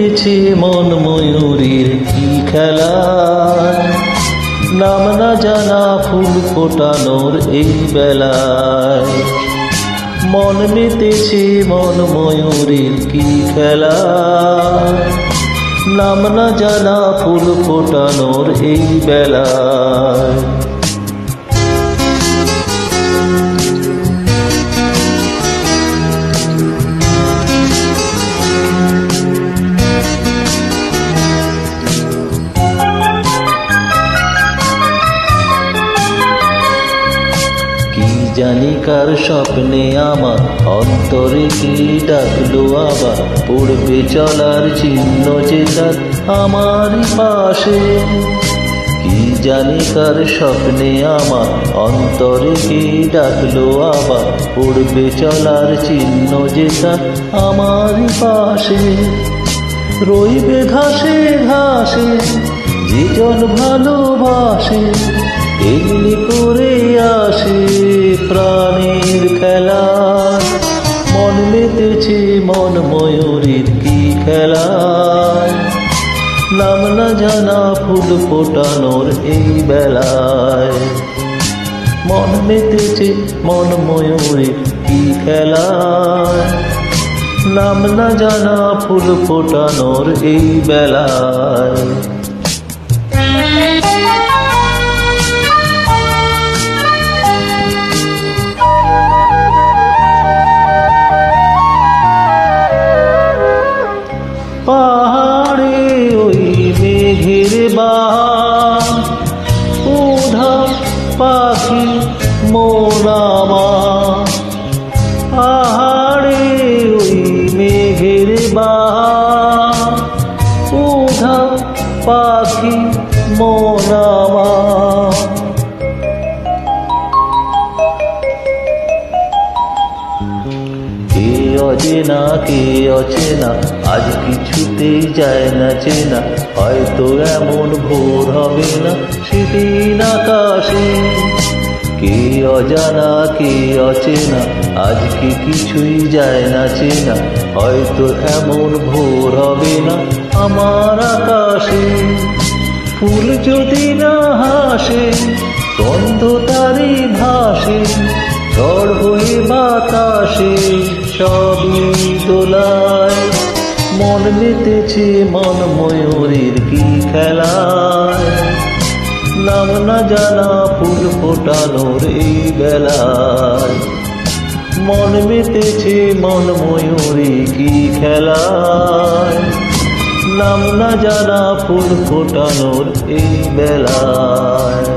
মেতেছে মন ময়ূরীর কি খেলা, নাম না জানা ফুল ফোটানোর এই বেলায়। মন মেতেছে মন ময়ূরীর কি খেলা, নাম না জানা ফুল ফোটানোর এই বেলায়। জানি কার স্বপ্নে আমার অন্তরে কি ডাকলো আবার, পড়বে চলার চিহ্ন যে তার আমারই পাশে। কি জানি কার স্বপ্নে আমার অন্তরে কি ডাকলো আবার, পড়বে চলার চিহ্ন যে তার আমারই পাশে। রইবে ঘাসে ঘাসে যে জন ভালোবাসে, এমনি করে আসে প্রাণীর খেলা। মন মেতেছে মন ময়ূরীর কি খেলা, নাম না জানা ফুল ফোটানোর এই বেলায়। মন মেতেছে মন ময়ূরীর কি খেলা, নাম না জানা ফুল ফোটানোর এই বেলায়। পাহাড়ে ওই মেঘের বান, উধা পাখি মন আমার। পাহাড়ে ওই মেঘের বান, উধা পাখি মন আমার। কে অচেনা কে অচেনা আজ কিছুতেই যায় না চেনা, হয়তো এমন ভোর হবে না সেদিন আকাশে। কে অজানা কে অচেনা আজকে কিছুই যায় না চেনা, হয়তো এমন ভোর হবে না আমার আকাশে। ফুল যদি না হাসে গন্ধ তারি ভাসে, ঝড় হয়ে বাতাসে সবই দোলায়। মন মেতেছে মন ময়ূরীর কি খেলায়, নাম না জানা ফুল ফোটানোর এই বেলায়। মন মেতেছে মন ময়ূরী কি খেলায়, নাম না জানা ফুল ফোটানোর এই বেলায়।